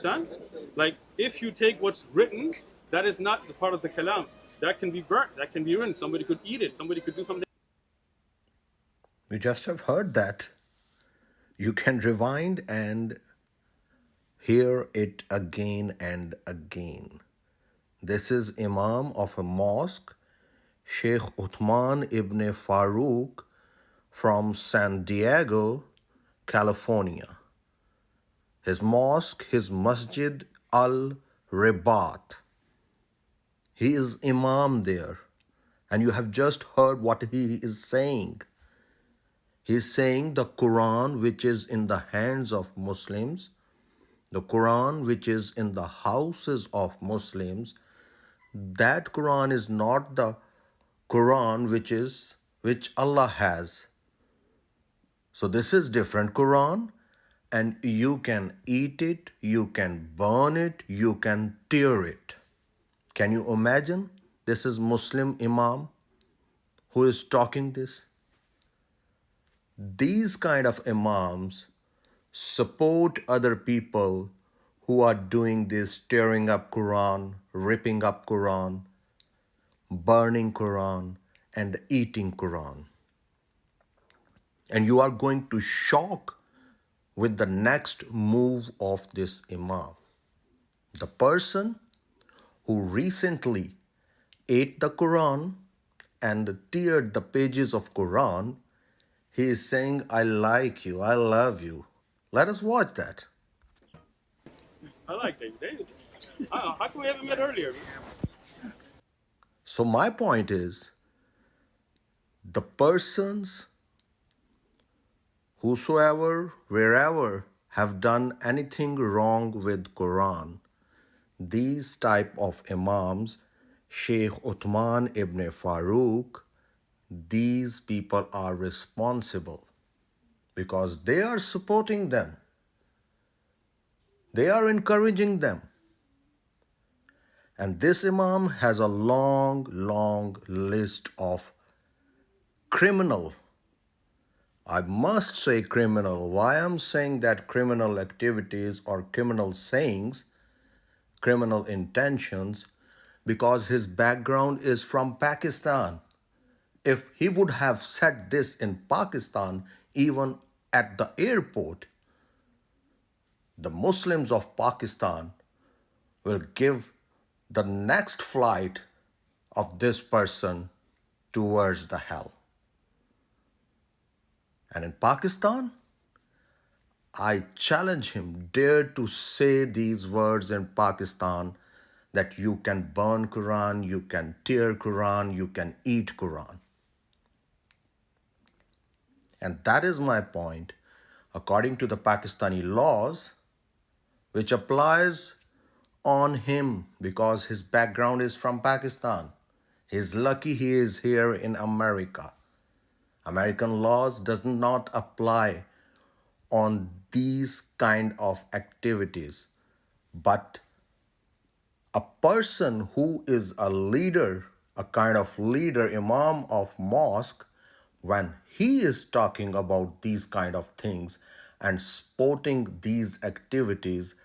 understand? Like, if you take what's written, that is not the part of the kalam. That can be burnt, that can be ruined. Somebody could eat it, somebody could do something. You just have heard that. You can rewind and hear it again and again. This is Imam of a mosque, Shaykh Othman ibne Farooq from San Diego, California. His mosque, his Masjid al-Ribat. He is Imam there. And you have just heard what he is saying. He is saying the Quran which is in the hands of Muslims, the Quran which is in the houses of Muslims, that Quran is not the Quran which Allah has. So this is different Quran, and you can eat it, you can burn it, you can tear it. Can you imagine? This is Muslim Imam who is talking this. These kind of Imams support other people who are doing this, tearing up Quran, ripping up Quran, burning Quran, and eating Quran. And you are going to shock with the next move of this Imam. The person who recently ate the Quran and teared the pages of Quran, he is saying, I like you, I love you. Let us watch that. I like that. How come we haven't met earlier, man? So my point is, the persons whosoever, wherever have done anything wrong with Quran, these type of Imams, Shaykh Uthman ibn Farooq, these people are responsible because they are supporting them. They are encouraging them. And this Imam has a long, long list of criminal, I must say criminal. Why I'm saying that criminal activities or criminal sayings, criminal intentions, because his background is from Pakistan. If he would have said this in Pakistan, even at the airport, the Muslims of Pakistan will give the next flight of this person towards the hell. And in Pakistan, I challenge him, dare to say these words in Pakistan, that you can burn Quran, you can tear Quran, you can eat Quran. And that is my point. According to the Pakistani laws, which applies on him because his background is from Pakistan. He's lucky he is here in America. American laws does not apply on these kind of activities. But a person who is a leader, a kind of leader, imam of mosque, when he is talking about these kind of things and supporting these activities,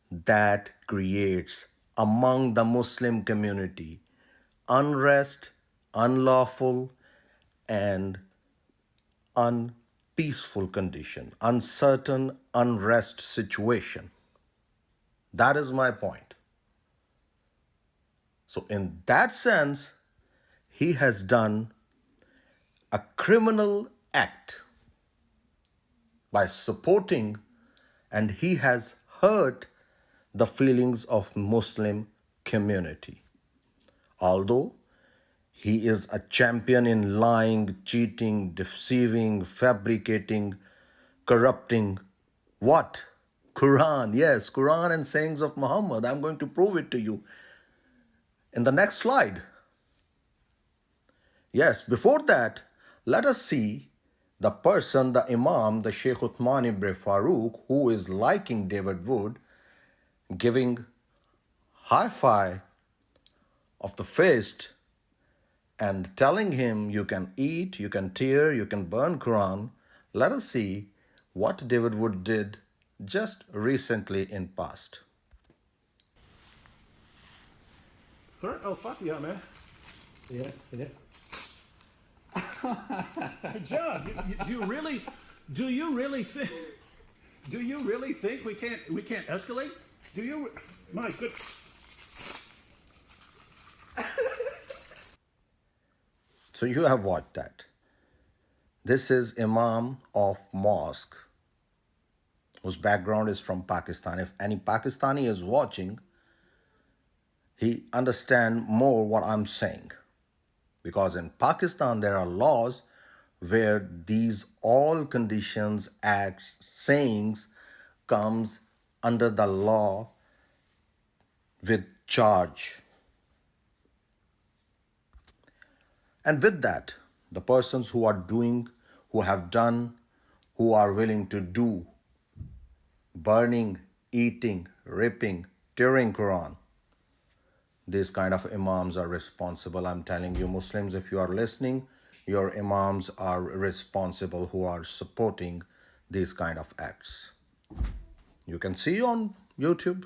that creates among the Muslim community unrest, unlawful, and unpeaceful condition, uncertain, unrest situation. That is my point. So in that sense, he has done a criminal act by supporting, and he has hurt the feelings of Muslim community. Although he is a champion in lying, cheating, deceiving, fabricating, corrupting. What? Quran, yes, Quran and sayings of Muhammad. I'm going to prove it to you in the next slide. Yes, before that, let us see the person, the Imam, the Shaykh Uthman ibn Farooq, who is liking David Wood, giving high five of the fist and telling him you can eat, you can tear, you can burn Quran. Let us see what David Wood did just recently in past. Sir, oh, fuck yeah, man. Yeah, yeah. Hey, John, do you really think, we can't escalate? Do you, my goodness. So you have watched that. This is Imam of Mosque, whose background is from Pakistan. If any Pakistani is watching, he understand more what I'm saying. Because in Pakistan, there are laws where these all conditions, acts, sayings comes under the law with charge. And with that, the persons who are doing, who have done, who are willing to do, burning, eating, ripping, tearing Quran, these kind of imams are responsible. I'm telling you, Muslims, if you are listening, your imams are responsible who are supporting these kind of acts. You can see on YouTube,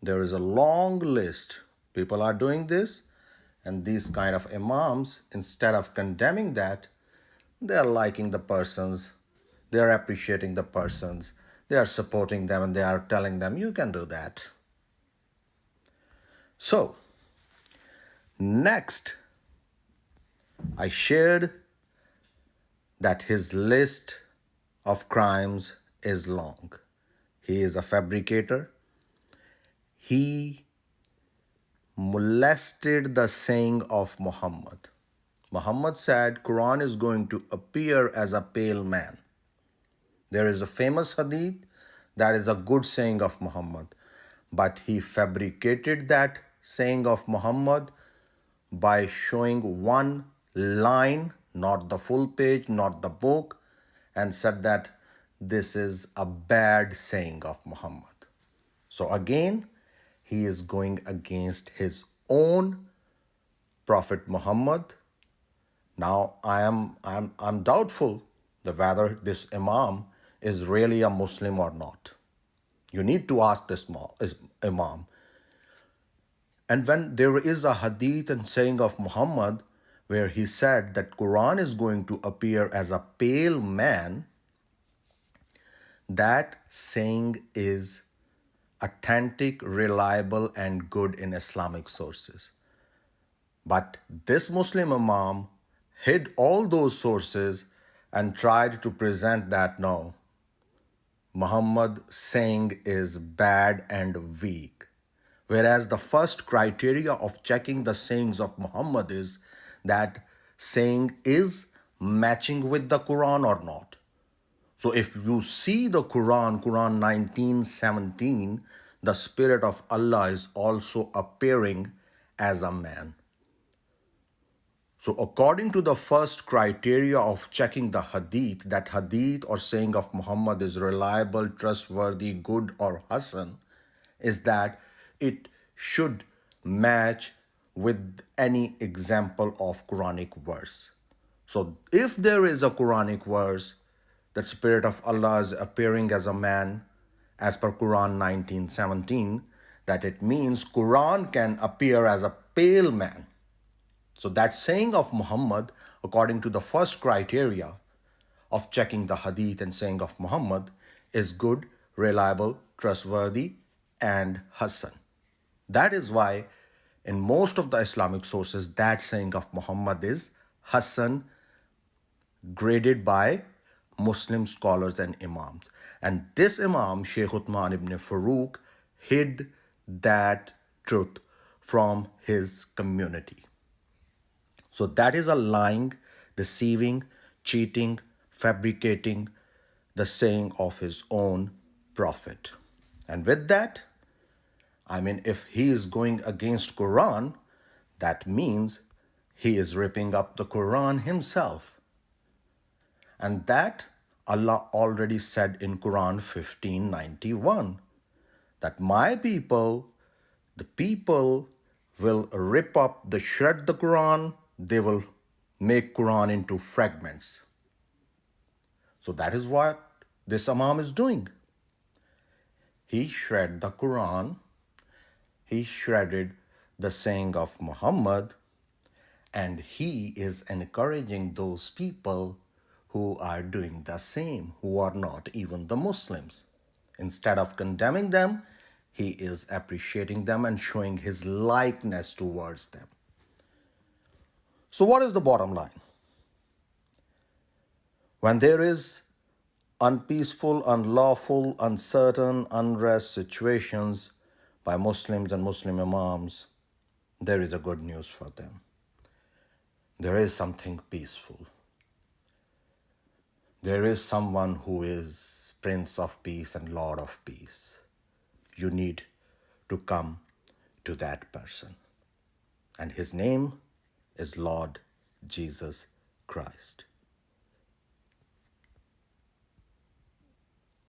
there is a long list. People are doing this, and these kind of imams, instead of condemning that, they are liking the persons, they are appreciating the persons, they are supporting them, and they are telling them, you can do that. So, next, I shared that his list of crimes is long. He is a fabricator. He molested the saying of Muhammad. Muhammad said Quran is going to appear as a pale man. There is a famous hadith that is a good saying of Muhammad, but he fabricated that saying of Muhammad by showing one line, not the full page, not the book, and said that this is a bad saying of Muhammad. So again, he is going against his own Prophet Muhammad. Now I'm doubtful that whether this Imam is really a Muslim or not. You need to ask this Imam. And when there is a hadith and saying of Muhammad where he said that Quran is going to appear as a pale man, that saying is authentic, reliable, and good in Islamic sources. But this Muslim Imam hid all those sources and tried to present that no, Muhammad saying is bad and weak. Whereas the first criteria of checking the sayings of Muhammad is that saying is matching with the Quran or not. So if you see the Quran, Quran 19:17, the Spirit of Allah is also appearing as a man. So according to the first criteria of checking the hadith, that hadith or saying of Muhammad is reliable, trustworthy, good or hasan, is that it should match with any example of Quranic verse. So if there is a Quranic verse that Spirit of Allah is appearing as a man, as per Quran 19:17, that it means Quran can appear as a pale man. So that saying of Muhammad, according to the first criteria of checking the hadith and saying of Muhammad, is good, reliable, trustworthy, and hasan. That is why in most of the Islamic sources, that saying of Muhammad is hasan, graded by Muslim scholars and imams. And this Imam, Shaykh Othman ibn Farooq, hid that truth from his community. So that is a lying, deceiving, cheating, fabricating the saying of his own prophet. And with that, I mean, if he is going against Quran, that means he is ripping up the Quran himself. And that Allah already said in Quran 1591 that my people, the people will rip up, the shred the Quran, they will make Quran into fragments. So that is what this Imam is doing. He shred the Quran, he shredded the saying of Muhammad, and he is encouraging those people who are doing the same, who are not even the Muslims. Instead of condemning them, he is appreciating them and showing his likeness towards them. So, what is the bottom line? When there is unpeaceful, unlawful, uncertain, unrest situations by Muslims and Muslim Imams, there is a good news for them. There is something peaceful. There is someone who is Prince of Peace and Lord of Peace. You need to come to that person. And his name is Lord Jesus Christ.